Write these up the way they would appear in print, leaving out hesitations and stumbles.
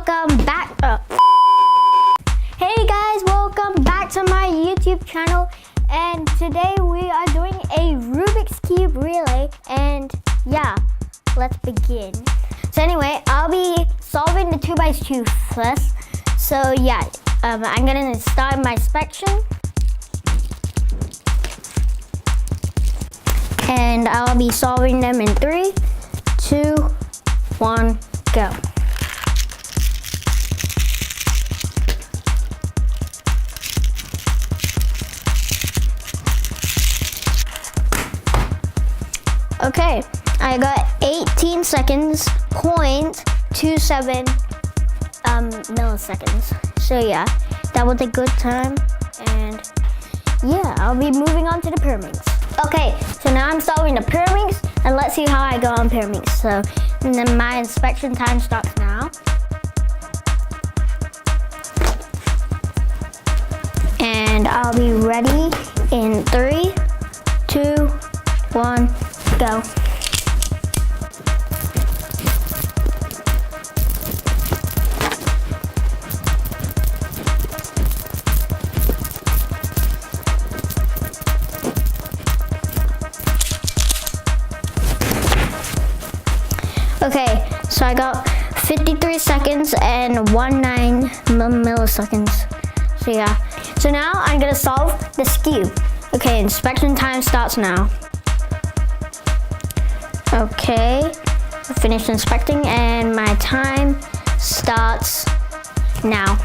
welcome back. Hey guys, welcome back to my YouTube channel. And today we are doing a Rubik's Cube relay. And yeah, let's begin. So anyway, I'll be solving the 2x2 first. So yeah, I'm gonna start my inspection. And I'll be solving them in 3, 2, 1, go. Okay, I got 18 seconds, 0.27 milliseconds. So yeah, that was a good time. And yeah, I'll be moving on to the Pyraminx. Okay, so now I'm solving the Pyraminx, and let's see how I go on Pyraminx. So and then my inspection time starts now. And I'll be ready in 3, 2, 1, go. Okay, so I got 53 seconds and 19 milliseconds. So yeah. So now I'm gonna solve the Skewb. Okay, inspection time starts now. Okay, I finished inspecting and my time starts now.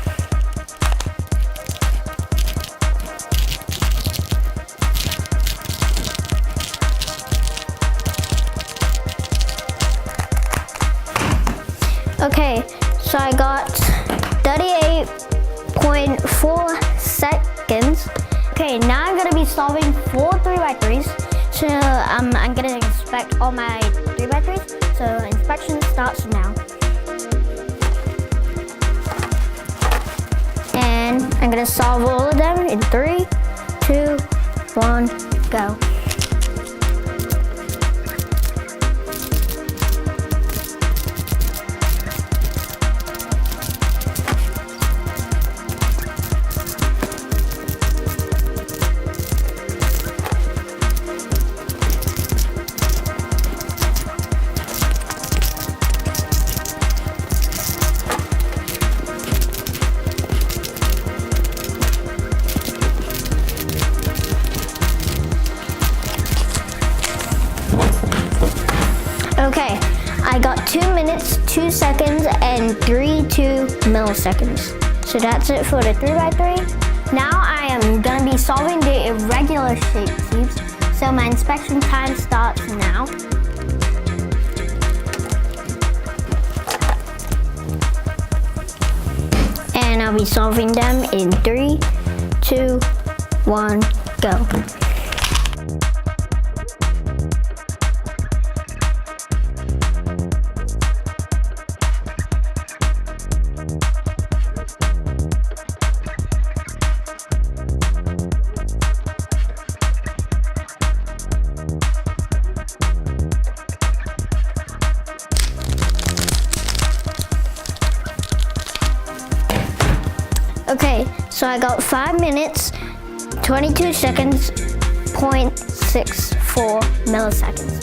Okay, so I got 38.4 seconds. Okay, now I'm gonna be solving 4 3x3s. So I'm gonna inspect all my 3x3s. So inspection starts now. And I'm gonna solve all of them in 3, 2, 1, go. Okay, I got 2 minutes, 2 seconds, and 32 milliseconds. So that's it for the 3x3. Now I am gonna be solving the irregular shape cubes. So my inspection time starts now. And I'll be solving them in 3, 2, 1, go. Okay, so I got 5 minutes, 22 seconds, 0.64 milliseconds.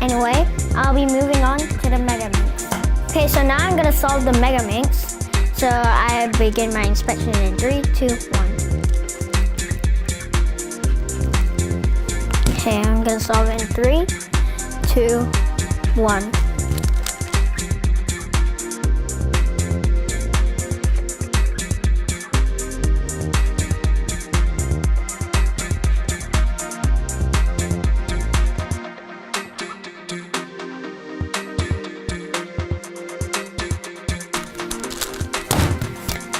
Anyway, I'll be moving on to the Megaminx. Okay, so now I'm gonna solve the Megaminx. So I begin my inspection in 3, 2, 1. Okay, I'm gonna solve it in 3, 2, 1.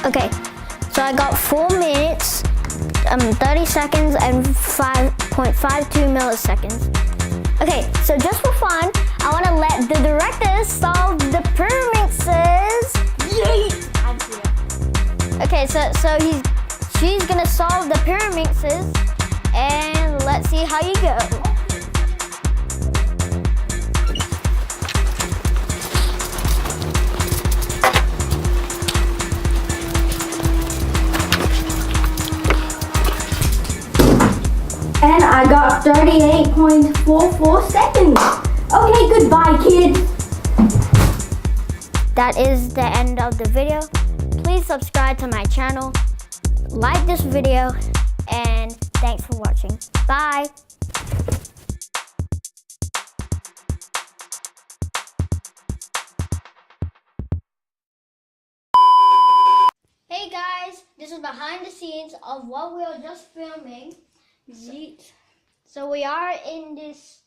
Okay, so I got 4 minutes, 30 seconds, and 5.52 milliseconds. Okay, so just for fun, I want to let the directors solve the Pyraminxes. Yay! Okay, so she's gonna solve the Pyraminxes, and let's see how you go. got 38.44 seconds. Okay, goodbye, kids. That is the end of the video. Please subscribe to my channel, like this video, and thanks for watching. Bye. Hey guys, this is behind the scenes of what we are just filming. Yeet. So we are in this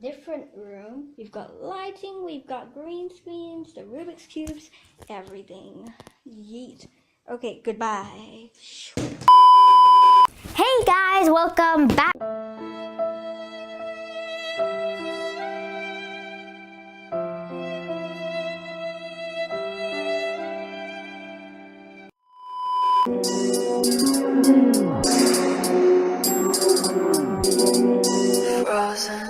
different room. We've got lighting, we've got green screens, the Rubik's cubes, everything. Yeet. Okay, goodbye. Hey guys, welcome back. Frozen.